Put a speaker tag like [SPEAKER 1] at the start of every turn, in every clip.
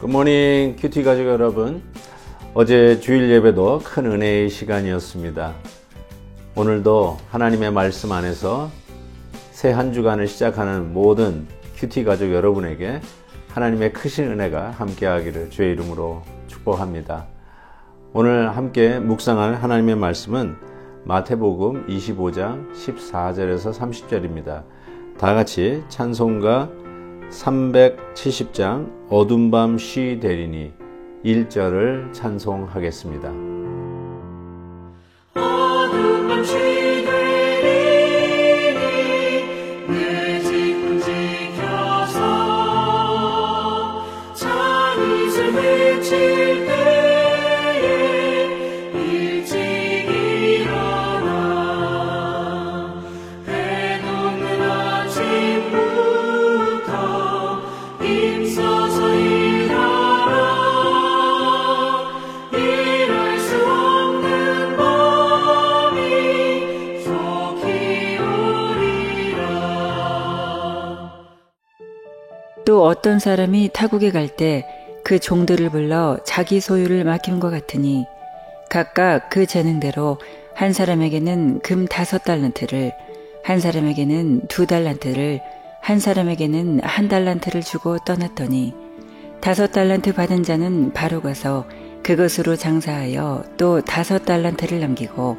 [SPEAKER 1] 굿모닝 큐티 가족 여러분, 어제 주일 예배도 큰 은혜의 시간이었습니다. 오늘도 하나님의 말씀 안에서 새 한 주간을 시작하는 모든 큐티 가족 여러분에게 하나님의 크신 은혜가 함께하기를 주의 이름으로 축복합니다. 오늘 함께 묵상할 하나님의 말씀은 마태복음 25장 14절에서 30절입니다. 다 같이 찬송가 370장 어둠 밤 쉬 되리니 1절을 찬송하겠습니다.
[SPEAKER 2] 어둠 밤 쉬 되리니 내 집 지켜서 잔이슬 맺힐 때에 일찍 일어나 해 돋는 아침부터 힘써서 일할 수 없는 밤이 속히 오리라.
[SPEAKER 3] 또 어떤 사람이 타국에 갈 때 그 종들을 불러 자기 소유를 맡긴 것 같으니 각각 그 재능대로 한 사람에게는 금 5달란트를, 한 사람에게는 2달란트를, 한 사람에게는 1달란트를 주고 떠났더니 5달란트 받은 자는 바로 가서 그것으로 장사하여 또 5달란트를 남기고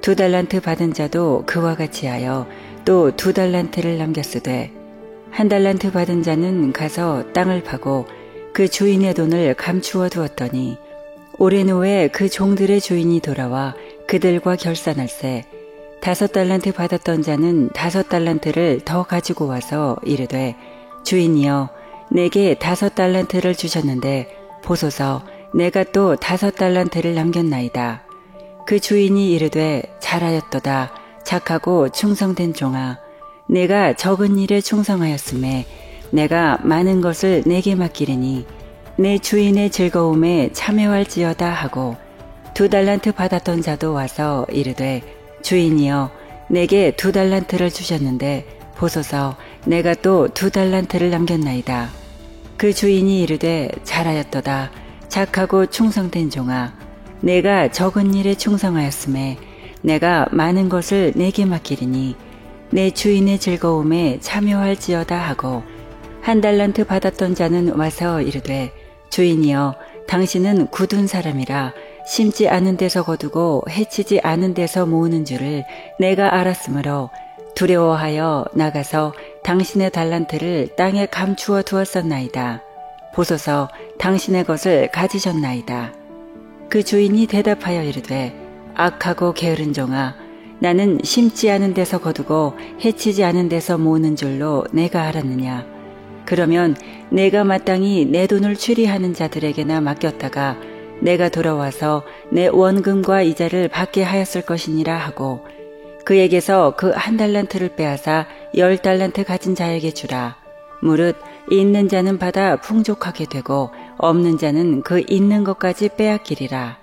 [SPEAKER 3] 2달란트 받은 자도 그와 같이 하여 또 2달란트를 남겼으되 1달란트 받은 자는 가서 땅을 파고 그 주인의 돈을 감추어 두었더니 오랜 후에 그 종들의 주인이 돌아와 그들과 결산할세 5달란트 받았던 자는 5달란트를 더 가지고 와서 이르되 주인이여 내게 5달란트를 주셨는데 보소서 내가 또 5달란트를 남겼나이다. 그 주인이 이르되 잘하였도다 착하고 충성된 종아 내가 적은 일에 충성하였음에 내가 많은 것을 내게 맡기리니 내 주인의 즐거움에 참여할지어다 하고 2달란트 받았던 자도 와서 이르되 주인이여 내게 2달란트를 주셨는데 보소서 내가 또 2달란트를 남겼나이다. 그 주인이 이르되 잘하였도다 착하고 충성된 종아 내가 적은 일에 충성하였음에 내가 많은 것을 내게 맡기리니 내 주인의 즐거움에 참여할지어다 하고 1달란트 받았던 자는 와서 이르되 주인이여 당신은 굳은 사람이라 심지 않은 데서 거두고 해치지 않은 데서 모으는 줄을 내가 알았으므로 두려워하여 나가서 당신의 달란트를 땅에 감추어 두었었나이다. 보소서 당신의 것을 가지셨나이다. 그 주인이 대답하여 이르되 악하고 게으른 종아 나는 심지 않은 데서 거두고 해치지 않은 데서 모으는 줄로 내가 알았느냐. 그러면 내가 마땅히 내 돈을 추리하는 자들에게나 맡겼다가 내가 돌아와서 내 원금과 이자를 받게 하였을 것이니라 하고 그에게서 그 1달란트를 빼앗아 10달란트 가진 자에게 주라. 무릇 있는 자는 받아 풍족하게 되고 없는 자는 그 있는 것까지 빼앗기리라.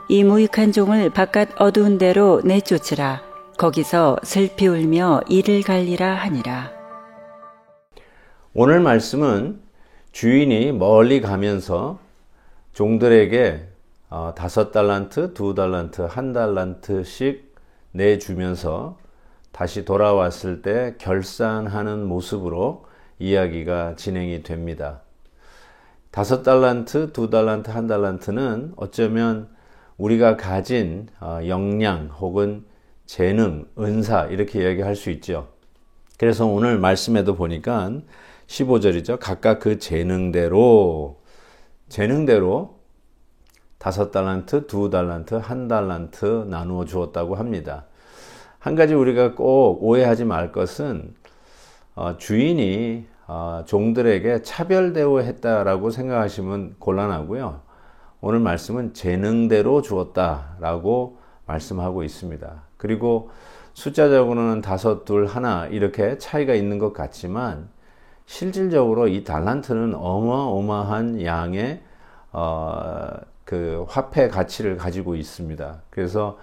[SPEAKER 3] 이 무익한 종을 바깥 어두운 데로 내쫓으라. 거기서 슬피 울며 이를 갈리라 하니라.
[SPEAKER 1] 오늘 말씀은 주인이 멀리 가면서 종들에게 5달란트, 2달란트, 1달란트씩 내주면서 다시 돌아왔을 때 결산하는 모습으로 이야기가 진행이 됩니다. 5달란트, 2달란트, 1달란트는 어쩌면 우리가 가진 역량 혹은 재능, 은사 이렇게 이야기할 수 있죠. 그래서 오늘 말씀에도 보니까 15절이죠. 각각 그 재능대로 5달란트, 2달란트, 1달란트 나누어 주었다고 합니다. 한 가지 우리가 꼭 오해하지 말 것은 주인이 종들에게 차별 대우했다라고 생각하시면 곤란하고요. 오늘 말씀은 재능대로 주었다라고 말씀하고 있습니다. 그리고 숫자적으로는 5, 2, 1 이렇게 차이가 있는 것 같지만 실질적으로 이 달란트는 어마어마한 양의 그 화폐 가치를 가지고 있습니다. 그래서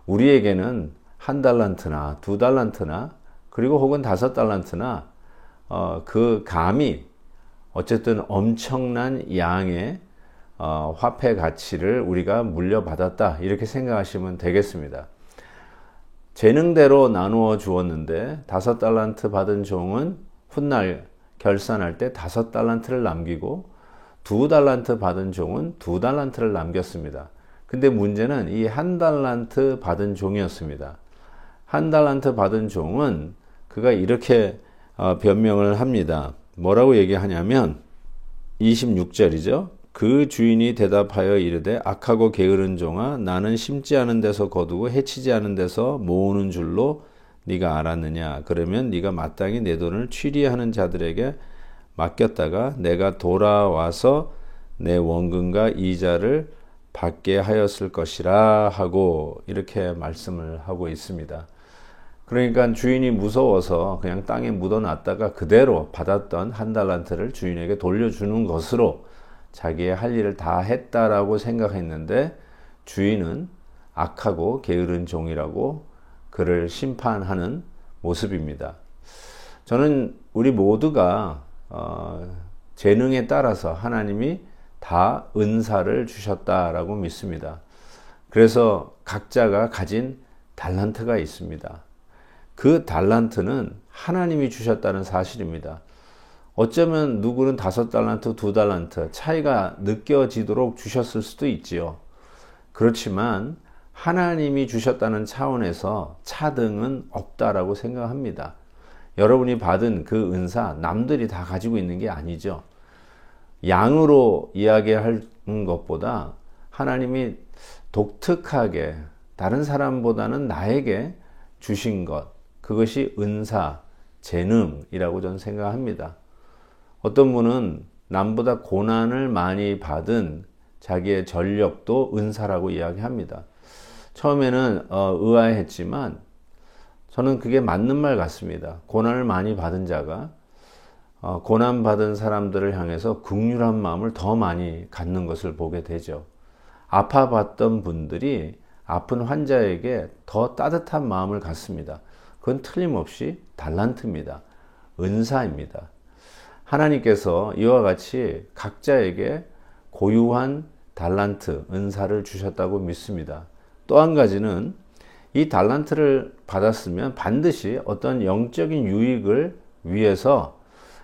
[SPEAKER 1] 우리에게는 1달란트나 2달란트나 그리고 혹은 5달란트나 그 감이 어쨌든 엄청난 양의 화폐 가치를 우리가 물려받았다 이렇게 생각하시면 되겠습니다. 재능대로 나누어 주었는데 5달란트 받은 종은 훗날 결산할 때 5달란트를 남기고 2달란트 받은 종은 2달란트를 남겼습니다. 근데 문제는 이 1달란트 받은 종이었습니다. 1달란트 받은 종은 그가 이렇게 변명을 합니다. 뭐라고 얘기하냐면 26절이죠. 그 주인이 대답하여 이르되 악하고 게으른 종아 나는 심지 않은 데서 거두고 해치지 않은 데서 모으는 줄로 네가 알았느냐. 그러면 네가 마땅히 내 돈을 취리하는 자들에게 맡겼다가 내가 돌아와서 내 원금과 이자를 받게 하였을 것이라 하고 이렇게 말씀을 하고 있습니다. 그러니까 주인이 무서워서 그냥 땅에 묻어놨다가 그대로 받았던 1달란트를 주인에게 돌려주는 것으로 자기의 할 일을 다 했다라고 생각했는데 주인은 악하고 게으른 종이라고 그를 심판하는 모습입니다. 저는 우리 모두가 재능에 따라서 하나님이 다 은사를 주셨다라고 믿습니다. 그래서 각자가 가진 달란트가 있습니다. 그 달란트는 하나님이 주셨다는 사실입니다. 어쩌면 누구는 5달란트, 2달란트 차이가 느껴지도록 주셨을 수도 있지요. 그렇지만 하나님이 주셨다는 차원에서 차등은 없다라고 생각합니다. 여러분이 받은 그 은사 남들이 다 가지고 있는 게 아니죠. 양으로 이야기하는 것보다 하나님이 독특하게 다른 사람보다는 나에게 주신 것, 그것이 은사, 재능이라고 저는 생각합니다. 어떤 분은 남보다 고난을 많이 받은 자기의 전력도 은사라고 이야기합니다. 처음에는 의아했지만 저는 그게 맞는 말 같습니다. 고난을 많이 받은 자가 고난받은 사람들을 향해서 긍휼한 마음을 더 많이 갖는 것을 보게 되죠. 아파봤던 분들이 아픈 환자에게 더 따뜻한 마음을 갖습니다. 그건 틀림없이 달란트입니다. 은사입니다. 하나님께서 이와 같이 각자에게 고유한 달란트, 은사를 주셨다고 믿습니다. 또 한 가지는 이 달란트를 받았으면 반드시 어떤 영적인 유익을 위해서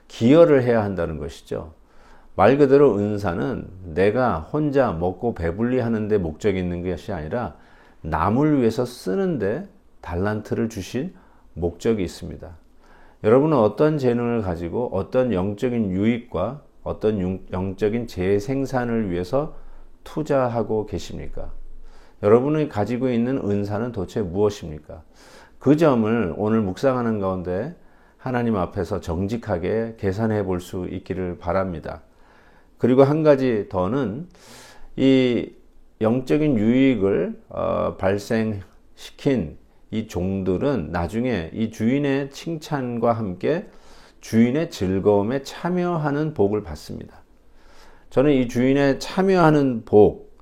[SPEAKER 1] 기여를 해야 한다는 것이죠. 말 그대로 은사는 내가 혼자 먹고 배불리 하는데 목적이 있는 것이 아니라 남을 위해서 쓰는데 달란트를 주신 목적이 있습니다. 여러분은 어떤 재능을 가지고 어떤 영적인 유익과 어떤 영적인 재생산을 위해서 투자하고 계십니까? 여러분이 가지고 있는 은사는 도대체 무엇입니까? 그 점을 오늘 묵상하는 가운데 하나님 앞에서 정직하게 계산해 볼 수 있기를 바랍니다. 그리고 한 가지 더는 이 영적인 유익을 발생시킨 이 종들은 나중에 이 주인의 칭찬과 함께 주인의 즐거움에 참여하는 복을 받습니다. 저는 이 주인의 참여하는 복,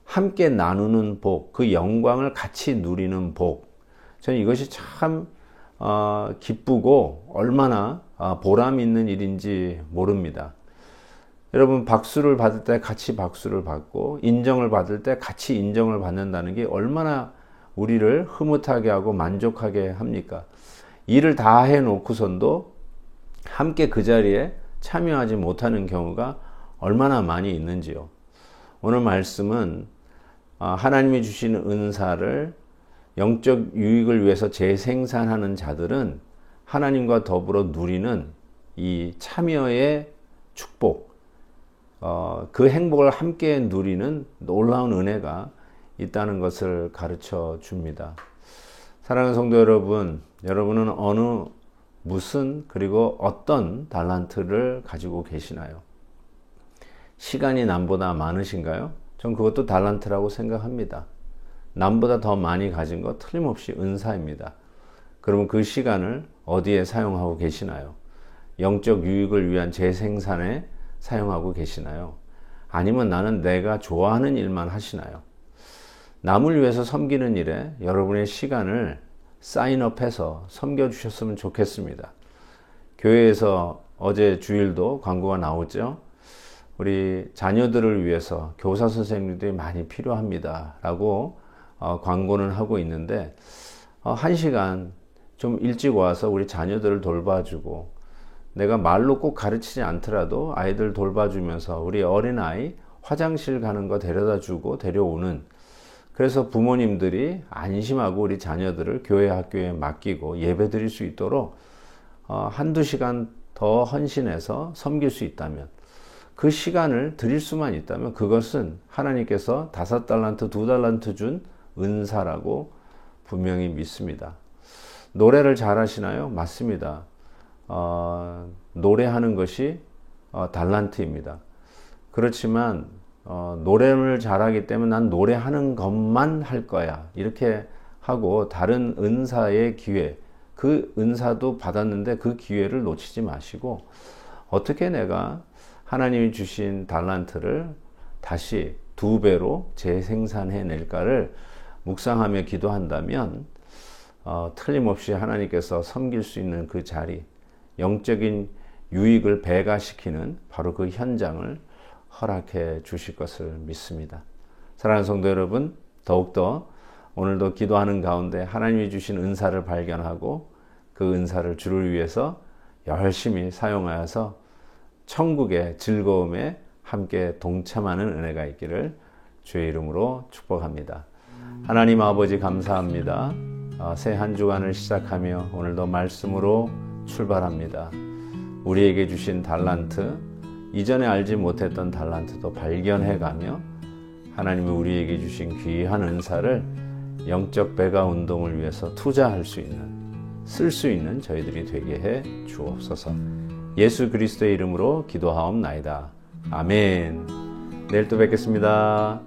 [SPEAKER 1] 함께 나누는 복, 그 영광을 같이 누리는 복, 저는 이것이 참 기쁘고 얼마나 보람 있는 일인지 모릅니다. 여러분, 박수를 받을 때 같이 박수를 받고 인정을 받을 때 같이 인정을 받는다는 게 얼마나 우리를 흐뭇하게 하고 만족하게 합니까? 일을 다 해놓고선도 함께 그 자리에 참여하지 못하는 경우가 얼마나 많이 있는지요. 오늘 말씀은 하나님이 주시는 은사를 영적 유익을 위해서 재생산하는 자들은 하나님과 더불어 누리는 이 참여의 축복, 그 행복을 함께 누리는 놀라운 은혜가 있다는 것을 가르쳐 줍니다. 사랑하는 성도 여러분, 여러분은 무슨 그리고 어떤 달란트를 가지고 계시나요? 시간이 남보다 많으신가요? 전 그것도 달란트라고 생각합니다. 남보다 더 많이 가진 것 틀림없이 은사입니다. 그러면 그 시간을 어디에 사용하고 계시나요? 영적 유익을 위한 재생산에 사용하고 계시나요? 아니면 나는 내가 좋아하는 일만 하시나요? 남을 위해서 섬기는 일에 여러분의 시간을 사인업해서 섬겨주셨으면 좋겠습니다. 교회에서 어제 주일도 광고가 나오죠. 우리 자녀들을 위해서 교사 선생님들이 많이 필요합니다 라고 광고는 하고 있는데 1시간 좀 일찍 와서 우리 자녀들을 돌봐주고, 내가 말로 꼭 가르치지 않더라도 아이들 돌봐주면서 우리 어린아이 화장실 가는 거 데려다 주고 데려오는, 그래서 부모님들이 안심하고 우리 자녀들을 교회 학교에 맡기고 예배 드릴 수 있도록 한두 시간 더 헌신해서 섬길 수 있다면, 그 시간을 드릴 수만 있다면 그것은 하나님께서 5달란트, 2달란트 준 은사라고 분명히 믿습니다. 노래를 잘하시나요? 맞습니다. 노래하는 것이 달란트입니다. 그렇지만 노래를 잘하기 때문에 난 노래하는 것만 할 거야 이렇게 하고 다른 은사의 기회, 그 은사도 받았는데 그 기회를 놓치지 마시고 어떻게 내가 하나님이 주신 달란트를 다시 2배로 재생산해낼까를 묵상하며 기도한다면 틀림없이 하나님께서 섬길 수 있는 그 자리, 영적인 유익을 배가시키는 바로 그 현장을 허락해 주실 것을 믿습니다. 사랑하는 성도 여러분, 더욱더 오늘도 기도하는 가운데 하나님이 주신 은사를 발견하고 그 은사를 주를 위해서 열심히 사용하여서 천국의 즐거움에 함께 동참하는 은혜가 있기를 주의 이름으로 축복합니다. 하나님 아버지 감사합니다. 새 한 주간을 시작하며 오늘도 말씀으로 출발합니다. 우리에게 주신 달란트, 이전에 알지 못했던 달란트도 발견해가며 하나님이 우리에게 주신 귀한 은사를 영적 배가 운동을 위해서 투자할 수 있는, 쓸 수 있는 저희들이 되게 해 주옵소서. 예수 그리스도의 이름으로 기도하옵나이다. 아멘. 내일 또 뵙겠습니다.